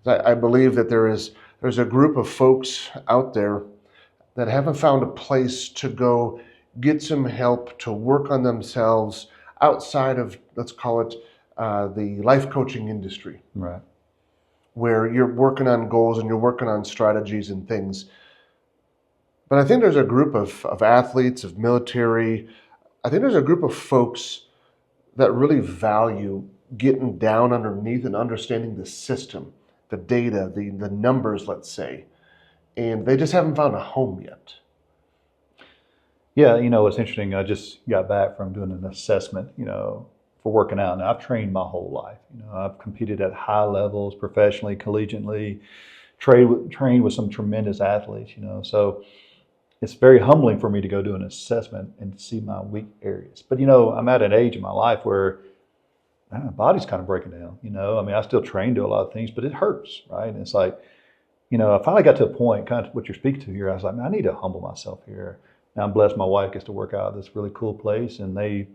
I believe that there's a group of folks out there that haven't found a place to go get some help to work on themselves outside of, let's call it, the life coaching industry, Right. where you're working on goals and you're working on strategies and things. But I think there's a group of athletes, of military, I think there's a group of folks that really value getting down underneath and understanding the system, the data, the numbers, let's say. And they just haven't found a home yet. Yeah, it's interesting. I just got back from doing an assessment, for working out. Now, I've trained my whole life. I've competed at high levels, professionally, collegiately, trained with some tremendous athletes, So it's very humbling for me to go do an assessment and see my weak areas. But, I'm at an age in my life where my body's kind of breaking down, I mean, I still train, do a lot of things, but it hurts, right? And it's like, I finally got to a point, kind of what you're speaking to here. I was like, man, I need to humble myself here. Now I'm blessed my wife gets to work out at this really cool place, and they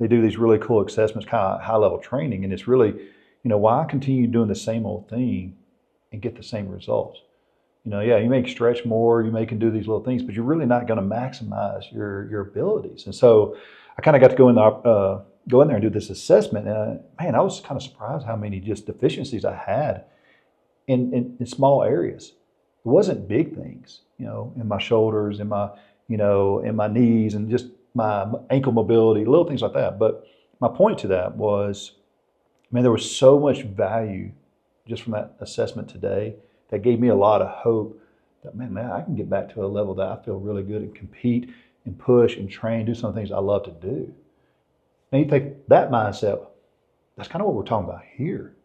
do these really cool assessments, kind of high level training. And it's really, why continue doing the same old thing and get the same results? Yeah, you may stretch more, you may can do these little things, but you're really not going to maximize your abilities. And so I kind of got to go in there and do this assessment. And man, I was kind of surprised how many just deficiencies I had in small areas. It wasn't big things, in my shoulders, in my knees, and just my ankle mobility, little things like that. But my point to that was, man, there was so much value just from that assessment today that gave me a lot of hope that, man, I can get back to a level that I feel really good and compete and push and train, do some things I love to do. And you take that mindset, that's kind of what we're talking about here,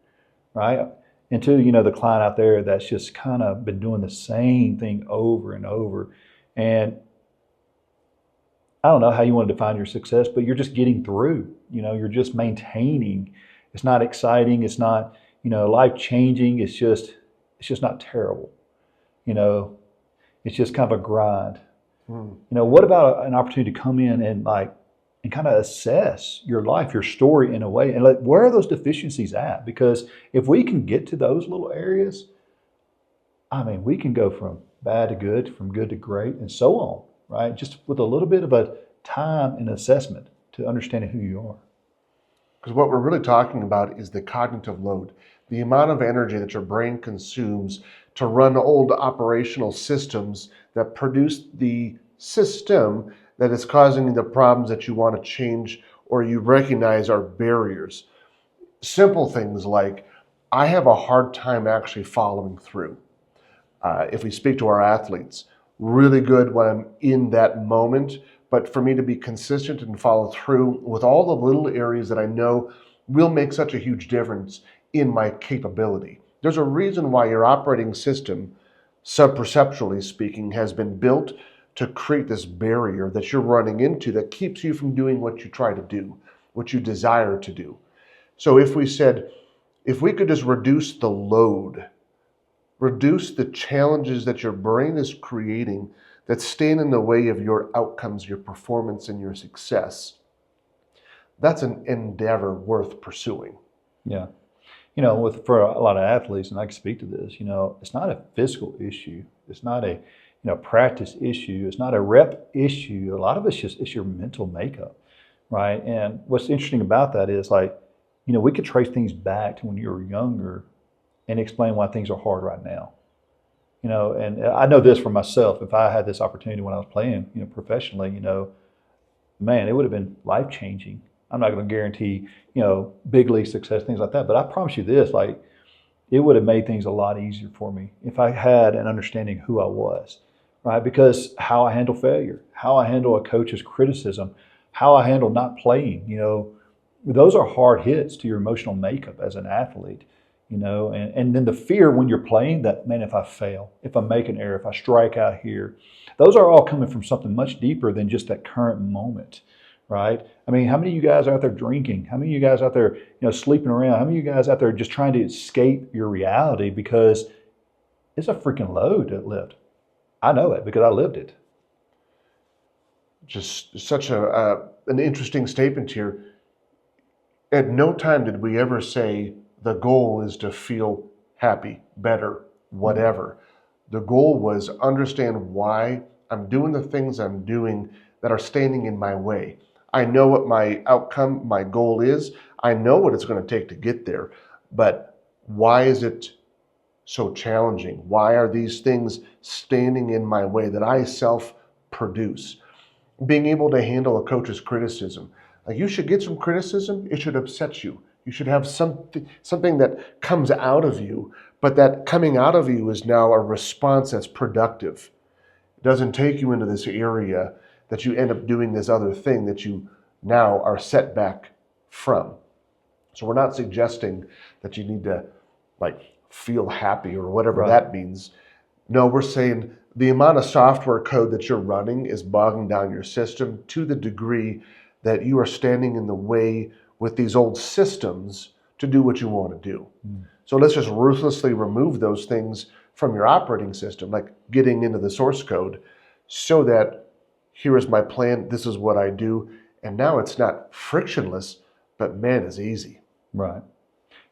right? And to, the client out there that's just kind of been doing the same thing over and over. And I don't know how you want to define your success, but you're just getting through, you're just maintaining. It's not exciting. It's not, life changing. It's just not terrible. It's just kind of a grind. What about an opportunity to come in and kind of assess your life, your story in a way, and where are those deficiencies at? Because if we can get to those little areas, I mean, we can go from bad to good, from good to great, and so on, right? Just with a little bit of a time and assessment to understanding who you are. Because what we're really talking about is the cognitive load, the amount of energy that your brain consumes to run old operational systems that produce the system that is causing the problems that you want to change or you recognize are barriers. Simple things like, I have a hard time actually following through. If we speak to our athletes, really good when I'm in that moment, but for me to be consistent and follow through with all the little areas that I know will make such a huge difference in my capability. There's a reason why your operating system, subperceptually speaking, has been built to create this barrier that you're running into that keeps you from doing what you try to do, what you desire to do. So if we could just reduce the load, reduce the challenges that your brain is creating that stand in the way of your outcomes, your performance, and your success, that's an endeavor worth pursuing. Yeah. For a lot of athletes, and I can speak to this, it's not a physical issue. It's not a, practice issue. It's not a rep issue. A lot of it's your mental makeup, right? And what's interesting about that is we could trace things back to when you were younger and explain why things are hard right now. And I know this for myself. If I had this opportunity when I was playing, professionally, man, it would have been life-changing. I'm not going to guarantee, big league success, things like that. But I promise you this, it would have made things a lot easier for me if I had an understanding who I was, right? Because how I handle failure, how I handle a coach's criticism, how I handle not playing, those are hard hits to your emotional makeup as an athlete, and then the fear when you're playing that, man, if I fail, if I make an error, if I strike out here, those are all coming from something much deeper than just that current moment. Right? I mean, how many of you guys are out there drinking? How many of you guys out there, sleeping around? How many of you guys out there just trying to escape your reality because it's a freaking load to live? I know it because I lived it. Just such an interesting statement here. At no time did we ever say the goal is to feel happy, better, whatever. The goal was understand why I'm doing the things I'm doing that are standing in my way. I know what my outcome, my goal is. I know what it's going to take to get there, but why is it so challenging? Why are these things standing in my way that I self-produce? Being able to handle a coach's criticism. Like, you should get some criticism, it should upset you. You should have something that comes out of you, but that coming out of you is now a response that's productive. It doesn't take you into this area that you end up doing this other thing that you now are set back from. So we're not suggesting that you need to like feel happy or whatever that means. No, we're saying the amount of software code that you're running is bogging down your system to the degree that you are standing in the way with these old systems to do what you want to do. So let's just ruthlessly remove those things from your operating system, like getting into the source code, so that here is my plan, this is what I do, and now it's not frictionless, but man, it's easy. Right.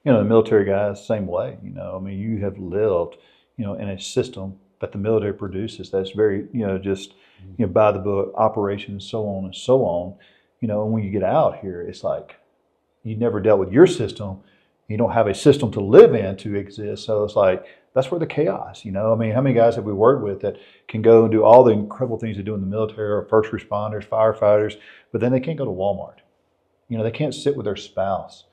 You know, the military guys, same way. You know, I mean, you have lived, you know, in a system that the military produces that's very, you know, just, you know, by the book, operations, so on and so on. You know, and when you get out here, it's like you never dealt with your system. You don't have a system to live in to exist. So it's like, that's where the chaos, you know. I mean, how many guys have we worked with that can go and do all the incredible things they do in the military, or first responders, firefighters, but then they can't go to Walmart. You know, they can't sit with their spouse.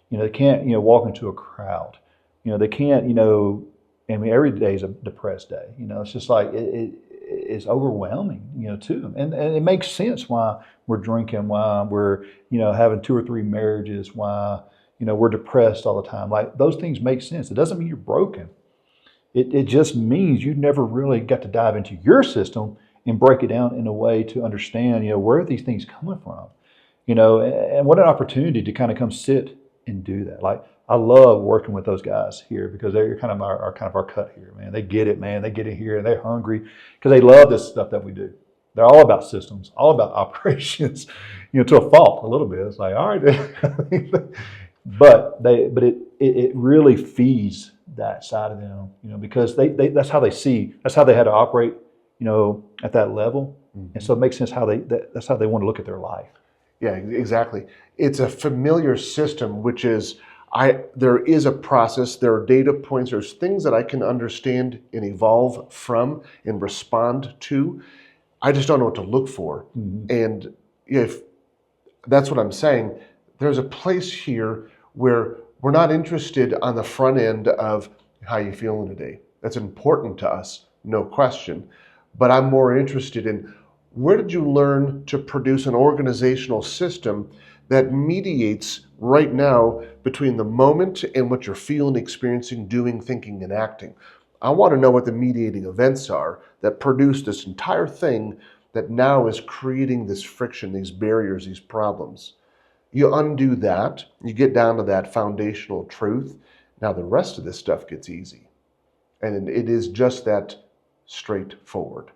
You know, they can't, you know, walk into a crowd. You know, they can't, you know, I mean, every day is a depressed day. You know, it's just like, it's overwhelming, you know, to them. And it makes sense why we're drinking, why we're, you know, having 2 or 3 marriages, why, you know, we're depressed all the time. Like, those things make sense. It doesn't mean you're broken. It just means you never really got to dive into your system and break it down in a way to understand, you know, where are these things coming from? You know, and what an opportunity to kind of come sit and do that. Like, I love working with those guys here because they're kind of our cut here, man. They get it, man. They get it here, and they're hungry because they love this stuff that we do. They're all about systems, all about operations, you know, to a fault a little bit. It's like, all right, but it really feeds that side of them, you know, because they that's how they see, that's how they had to operate, you know, at that level, and so it makes sense how that's how they want to look at their life. Yeah, exactly. It's a familiar system, which is there is a process, there are data points, there's things that I can understand and evolve from and respond to. I just don't know what to look for. And if that's what I'm saying, there's a place here where we're not interested on the front end of how you feeling today. That's important to us, no question. But I'm more interested in, where did you learn to produce an organizational system that mediates right now between the moment and what you're feeling, experiencing, doing, thinking, and acting? I want to know what the mediating events are that produce this entire thing that now is creating this friction, these barriers, these problems. You undo that, you get down to that foundational truth. Now the rest of this stuff gets easy. And it is just that straightforward.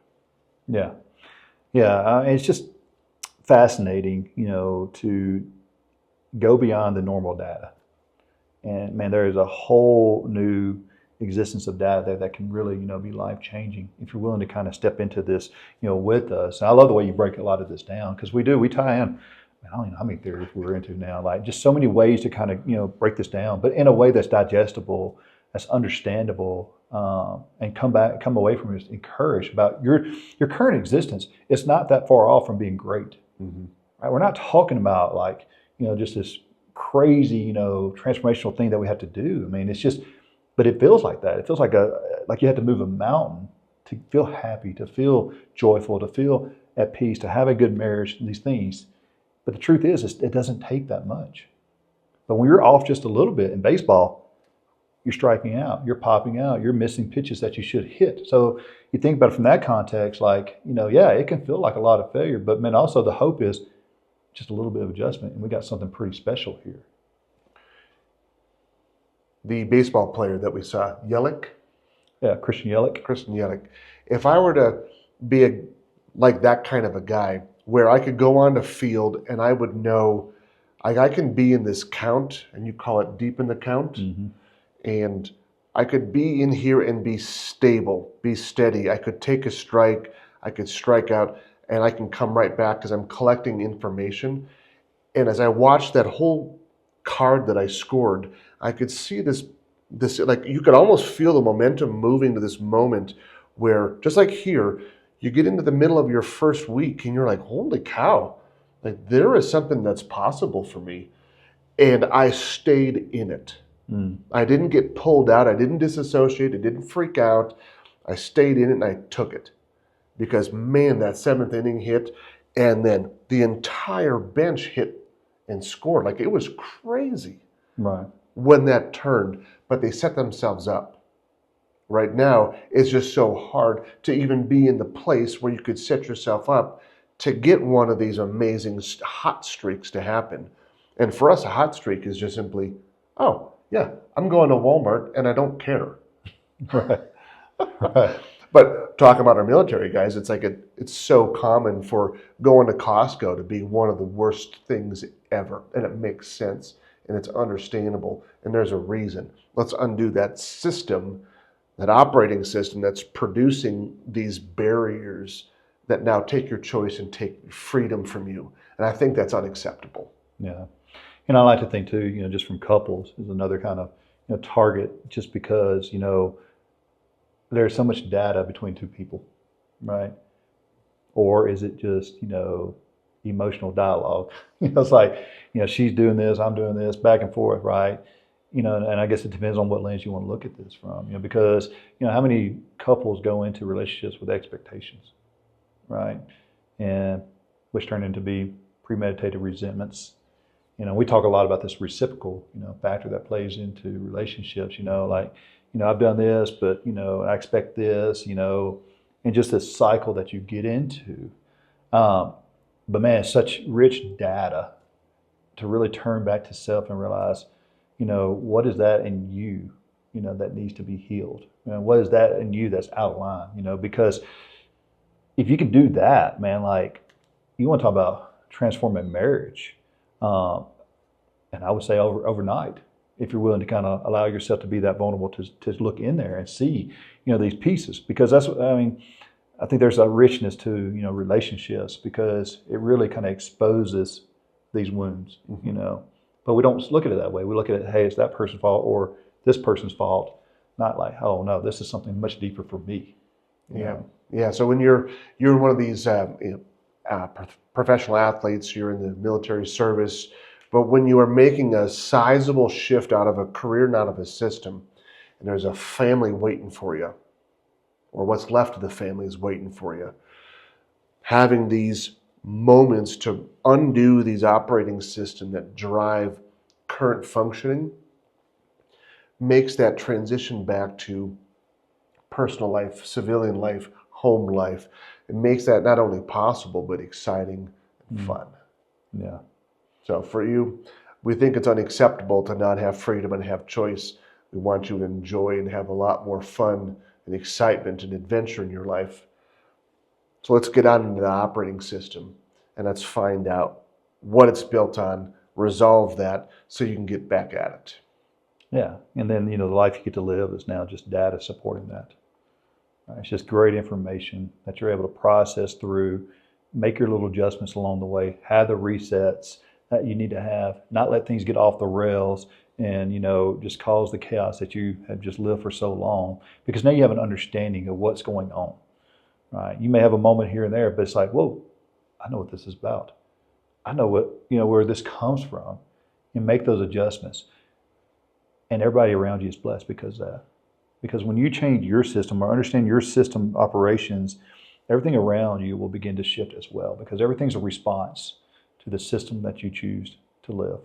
Yeah. Yeah. It's just fascinating, you know, to go beyond the normal data. And man, there is a whole new existence of data there that can really, you know, be life changing if you're willing to kind of step into this, you know, with us. And I love the way you break a lot of this down, because we tie in, I don't know how many theories we're into now, like just so many ways to kind of, you know, break this down, but in a way that's digestible, that's understandable, and come away from it encouraged about your current existence. It's not that far off from being great. Right? We're not talking about like, you know, just this crazy, you know, transformational thing that we have to do. I mean, it's just, but it feels like that. It feels like like you have to move a mountain to feel happy, to feel joyful, to feel at peace, to have a good marriage, these things. But the truth is, it doesn't take that much. But when you're off just a little bit in baseball, you're striking out, you're popping out, you're missing pitches that you should hit. So you think about it from that context, like, you know, yeah, it can feel like a lot of failure, but man, also the hope is just a little bit of adjustment, and we got something pretty special here. The baseball player that we saw, Yelich. Yeah, Christian Yelich. If I were to be like that kind of a guy, where I could go on the field and I would know, I can be in this count, and you call it deep in the count, and I could be in here and be stable, be steady. I could take a strike, I could strike out, and I can come right back because I'm collecting information. And as I watched that whole card that I scored, I could see this like you could almost feel the momentum moving to this moment where, just like here, you get into the middle of your first week and you're like, holy cow, like there is something that's possible for me. And I stayed in it. I didn't get pulled out. I didn't disassociate. I didn't freak out. I stayed in it and I took it. Because, man, that seventh inning hit, and then the entire bench hit and scored. Like, it was crazy Right. when that turned, but they set themselves up. Right now, it's just so hard to even be in the place where you could set yourself up to get one of these amazing hot streaks to happen. And for us, a hot streak is just simply, oh, yeah, I'm going to Walmart and I don't care. Right. Right. But talking about our military guys, it's like it's so common for going to Costco to be one of the worst things ever. And it makes sense and it's understandable. And there's a reason. Let's undo that system, that operating system that's producing these barriers that now take your choice and take freedom from you. And I think that's unacceptable. Yeah. And I like to think too, just from couples is another kind of target, just because, there's so much data between two people, right? Or is it just, emotional dialogue? It's like, she's doing this, I'm doing this, back and forth, right? And I guess it depends on what lens you want to look at this from, because, how many couples go into relationships with expectations, right? And which turn into be premeditated resentments. We talk a lot about this reciprocal, factor that plays into relationships, like, I've done this, but, I expect this, and just this cycle that you get into. But man, it's such rich data to really turn back to self and realize, what is that in you, that needs to be healed? What is that in you that's out of line? Because if you can do that, man, like you want to talk about transforming marriage, and I would say overnight, if you're willing to kind of allow yourself to be that vulnerable to look in there and see, these pieces, because that's what, I think there's a richness to, relationships, because it really kind of exposes these wounds, but we don't look at it that way. We look at it, hey, it's that person's fault or this person's fault, not like, oh no, this is something much deeper for me. Yeah. So when you're one of these professional athletes, you're in the military service, but when you are making a sizable shift out of a career and out of a system, and there's a family waiting for you, or what's left of the family is waiting for you, having these moments to undo these operating systems that drive current functioning makes that transition back to personal life, civilian life, home life. It makes that not only possible, but exciting and fun. Yeah. So for you, we think it's unacceptable to not have freedom and have choice. We want you to enjoy and have a lot more fun and excitement and adventure in your life. So let's get on into the operating system and let's find out what it's built on, resolve that so you can get back at it. Yeah. And then, the life you get to live is now just data supporting that. Right? It's just great information that you're able to process through, make your little adjustments along the way, have the resets that you need to have, not let things get off the rails and, just cause the chaos that you have just lived for so long, because now you have an understanding of what's going on, right? You may have a moment here and there, but it's like, whoa, I know what this is about. I know what, where this comes from, and make those adjustments. And everybody around you is blessed because of that. Because when you change your system or understand your system operations, everything around you will begin to shift as well, because everything's a response to the system that you choose to live.